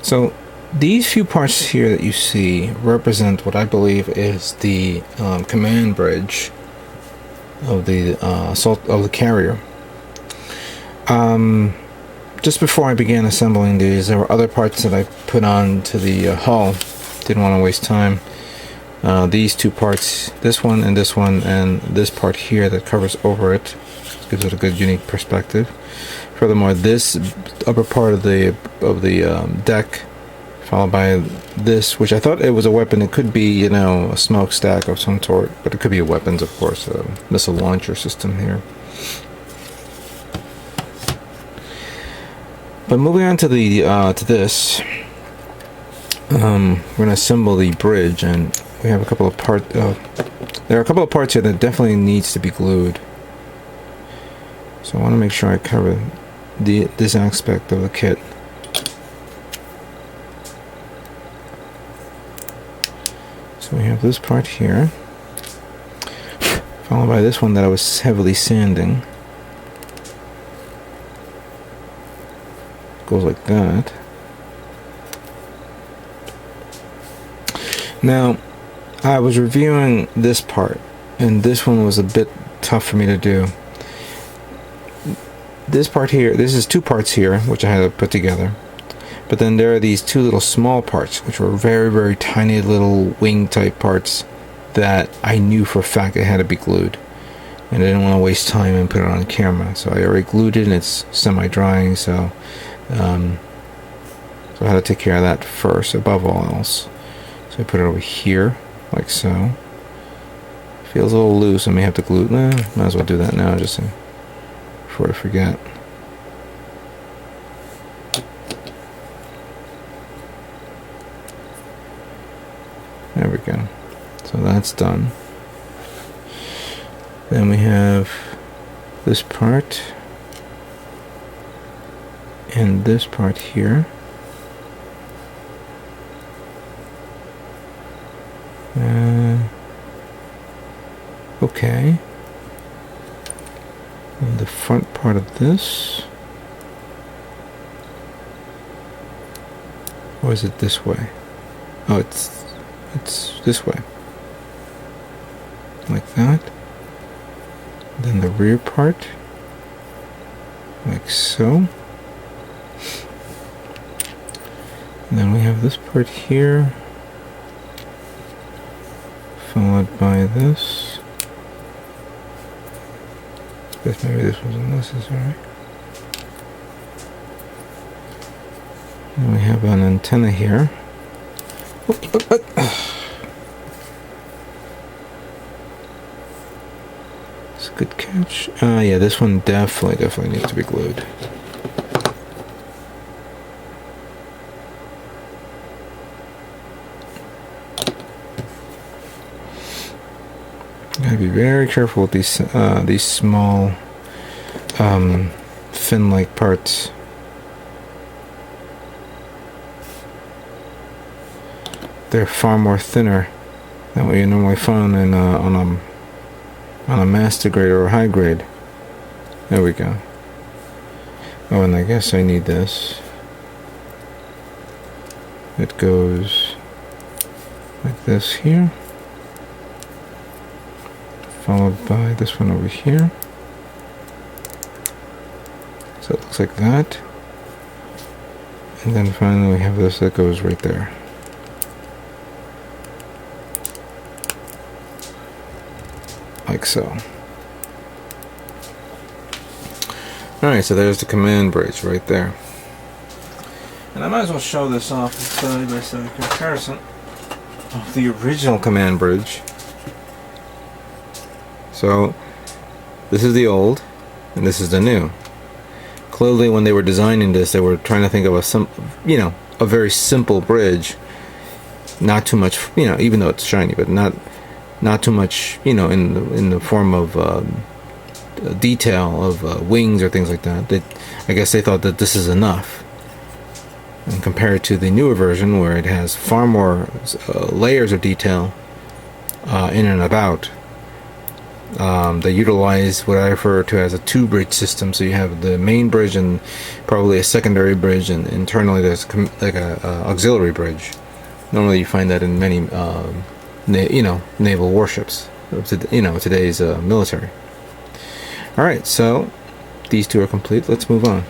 So these few parts here that you see represent what I believe is the command bridge of the carrier. Just before I began assembling these, there were other parts that I put on to the hull. Didn't want to waste time. These two parts, this one, and this part here that covers over it, gives it a good, unique perspective. Furthermore, this upper part of the deck, followed by this, which I thought it was a weapon. It could be, you know, a smokestack of some sort, but it could be a weapons, of course, a missile launcher system here. But moving on to the to this, we're going to assemble the bridge, and we have a couple of parts. There are a couple of parts here that definitely needs to be glued. So I want to make sure I cover this aspect of the kit. So we have this part here, followed by this one that I was heavily sanding. Goes like that. Now, I was reviewing this part, and this one was a bit tough for me to do. This part here, this is two parts here, which I had to put together. But then there are these two little small parts, which were very, very tiny little wing type parts that I knew for a fact it had to be glued. And I didn't want to waste time and put it on camera. So I already glued it, and it's semi-drying, so I had to take care of that first, above all else. So I put it over here, like so. Feels a little loose, I may have to glue it. Might as well do that now, just before I forget. There we go. So that's done. Then we have this part and this part here. Okay. And the front part of this. Or is it this way? Oh, it's this way. Like that. Then the rear part. Like so. And then we have this part here. Followed by this. Guess maybe this wasn't necessary. And we have an antenna here. It's a good catch. Yeah, this one definitely needs to be glued. Gotta be very careful with these small fin-like parts. They're far more thinner than what you normally find in on a master grade or a high grade. There we go. Oh, and I guess I need this. It goes like this here, followed by this one over here. So it looks like that. And then finally we have this that goes right there. Like so. Alright, so there's the command bridge right there. And I might as well show this off side by side comparison of the original command bridge. So this is the old and this is the new. Clearly when they were designing this, they were trying to think of a very simple bridge. Not too much, even though it's shiny, but not too much, in the form of detail of wings or things like that. I guess they thought that this is enough. And compared to the newer version, where it has far more layers of detail in and about, They utilize what I refer to as a two-bridge system. So you have the main bridge and probably a secondary bridge, and internally there's like a auxiliary bridge. Normally you find that in many naval warships, today's military. Alright, so these two are complete. Let's move on.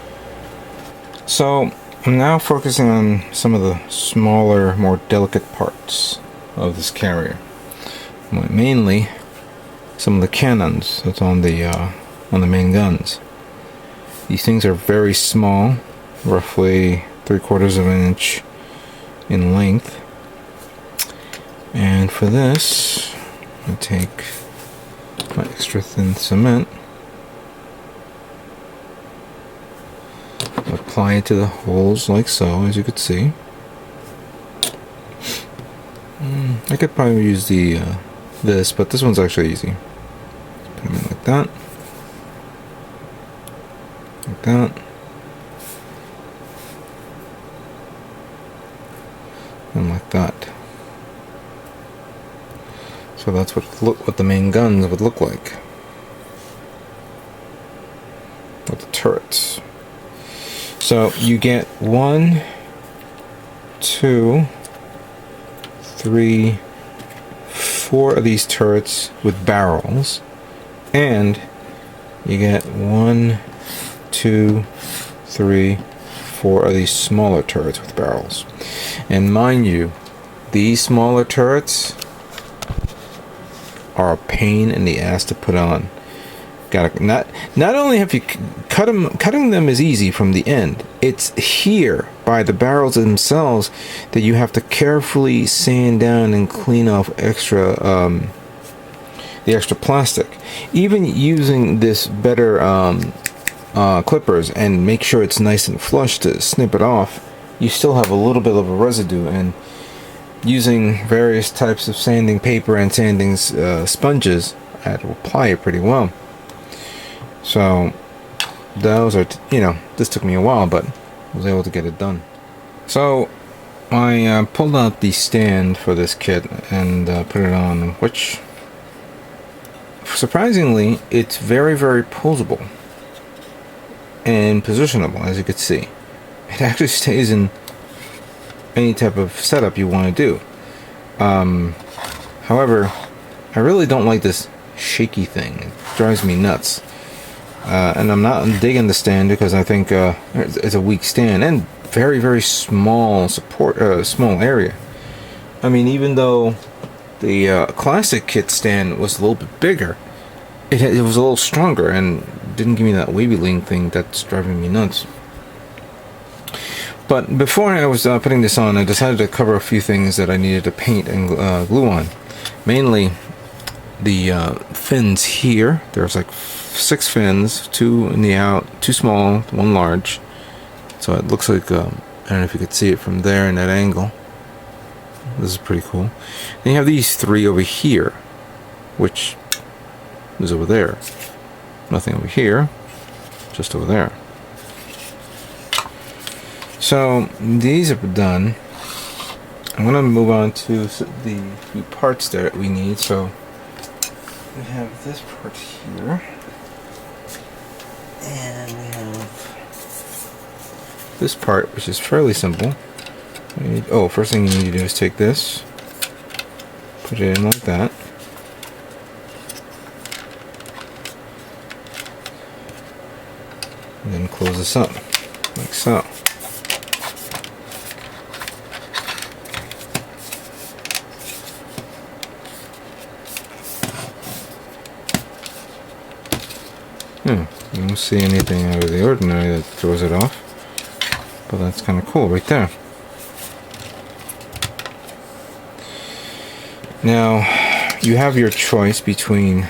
So I'm now focusing on some of the smaller, more delicate parts of this carrier. Mainly some of the cannons that's on the main guns. These things are very small, roughly 3/4 of an inch in length. And for this, I take my extra thin cement, apply it to the holes like so, as you could see. I could probably use the this, but this one's actually easy. Put them in like that, like that, and like that. So that's what the main guns would look like with the turrets. So you get 1, 2, 3, 4 of these turrets with barrels, and you get 1, 2, 3, 4 of these smaller turrets with barrels. And mind you, these smaller turrets are a pain in the ass to put on. Not only have you cutting them is easy from the end, it's here by the barrels themselves that you have to carefully sand down and clean off the extra plastic. Even using this better clippers and make sure it's nice and flush to snip it off, you still have a little bit of a residue. And using various types of sanding paper and sanding sponges, I had to apply it pretty well. So those are, this took me a while, but I was able to get it done. So I pulled out the stand for this kit and put it on, which surprisingly, it's very, very posable and positionable, as you can see. It actually stays in any type of setup you want to do. However, I really don't like this shaky thing. It drives me nuts. And I'm not digging the stand because I think it's a weak stand and very, very small small area. I mean, even though the classic kit stand was a little bit bigger, it was a little stronger and didn't give me that wavy link thing that's driving me nuts. But before I was putting this on, I decided to cover a few things that I needed to paint and glue on. Mainly the fins here. There's like 6 fins, 2 in the out, 2 small, 1 large. So it looks like, I don't know if you could see it from there in that angle. This is pretty cool. Then you have these 3 over here, which is over there. Nothing over here, just over there. So these are done. I'm going to move on to the few parts that we need. So we have this part here. And we have this part, which is fairly simple. First thing you need to do is take this, put it in like that. And then close this up, like so. You don't see anything out of the ordinary that throws it off, but that's kind of cool right there. Now you have your choice between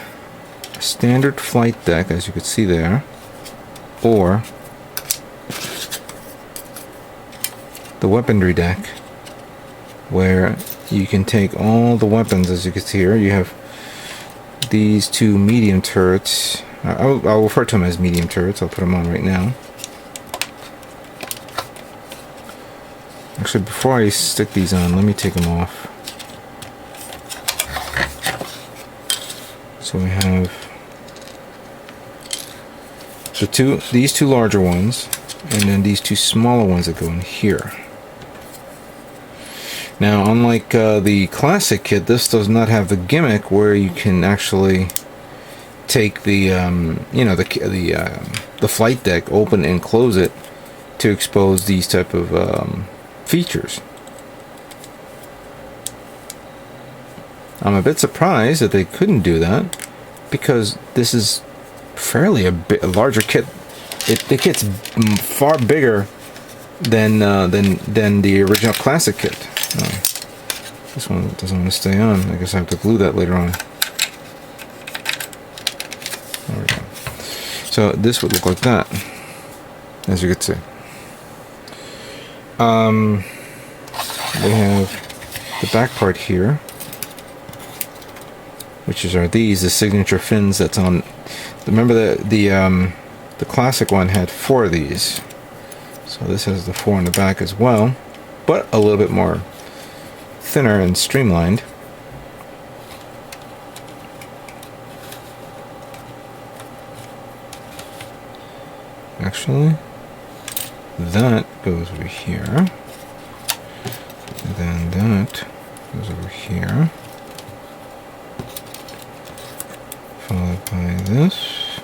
a standard flight deck, as you can see there, or the weaponry deck, where you can take all the weapons. As you can see here, you have these 2 medium turrets. I'll refer to them as medium turrets. I'll put them on right now. Actually, before I stick these on, let me take them off. So we have these two larger ones, and then these two smaller ones that go in here. Now, unlike the classic kit, this does not have the gimmick where you can actually take the the flight deck, open and close it to expose these type of features. I'm a bit surprised that they couldn't do that, because this is fairly a larger kit. The kit's far bigger than the original classic kit. This one doesn't want to stay on. I guess I have to glue that later on. There we go. So this would look like that, as you can see. We have the back part here, which are the signature fins that's on. Remember the classic one had 4 of these, so this has the 4 in the back as well, but a little bit more thinner and streamlined. Actually, that goes over here, and then that goes over here, followed by this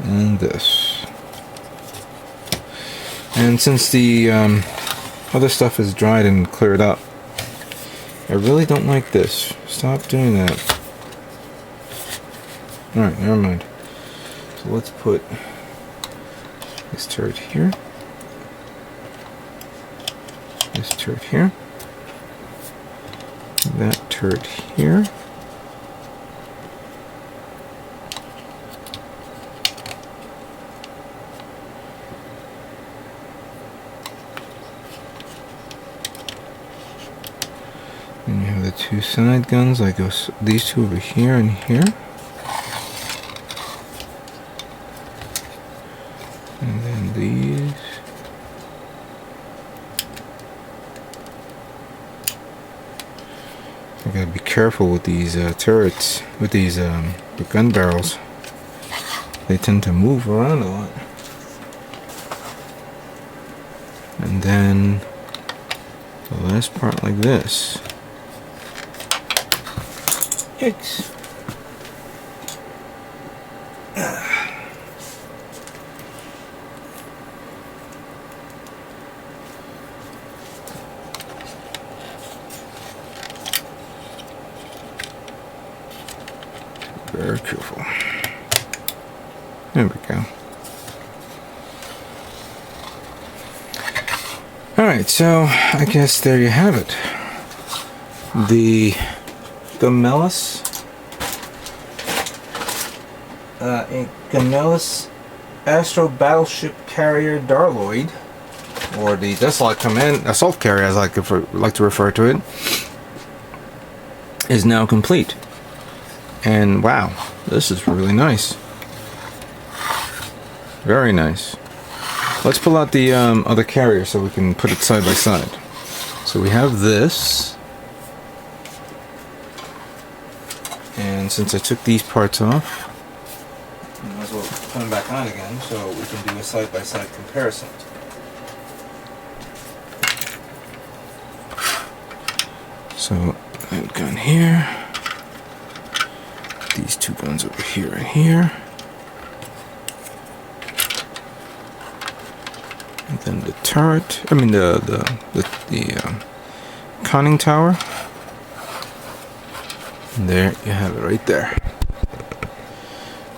and this. And since the other stuff is dried and cleared up, I really don't like this. Stop doing that. Alright, never mind. So let's put this turret here, this turret here, that turret here, and you have the 2 side guns. I go these 2 over here and here. And then these. I gotta be careful with these turrets, with these gun barrels. They tend to move around a lot. And then the last part like this. Yikes. Very careful. There we go. Alright, so I guess there you have it. The Gamelis Astro Battleship Carrier Darloid, or the Dessler Command Assault Carrier, as I like to refer to it, is now complete. And wow, this is really nice. Very nice. Let's pull out the other carrier so we can put it side by side. So we have this. And since I took these parts off, I might as well put them back on again so we can do a side by side comparison. So that gun here. These 2 guns over here and here, and then the turret. I mean the conning tower. And there you have it, right there.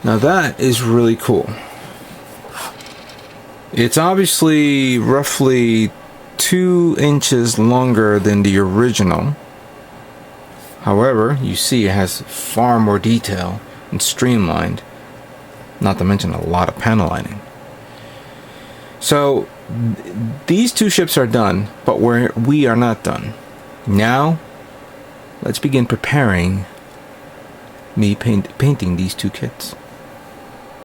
Now that is really cool. It's obviously roughly 2 inches longer than the original. However, you see it has far more detail and streamlined, not to mention a lot of panel lining. So these 2 ships are done, but we are not done. Now, let's begin preparing me painting these 2 kits.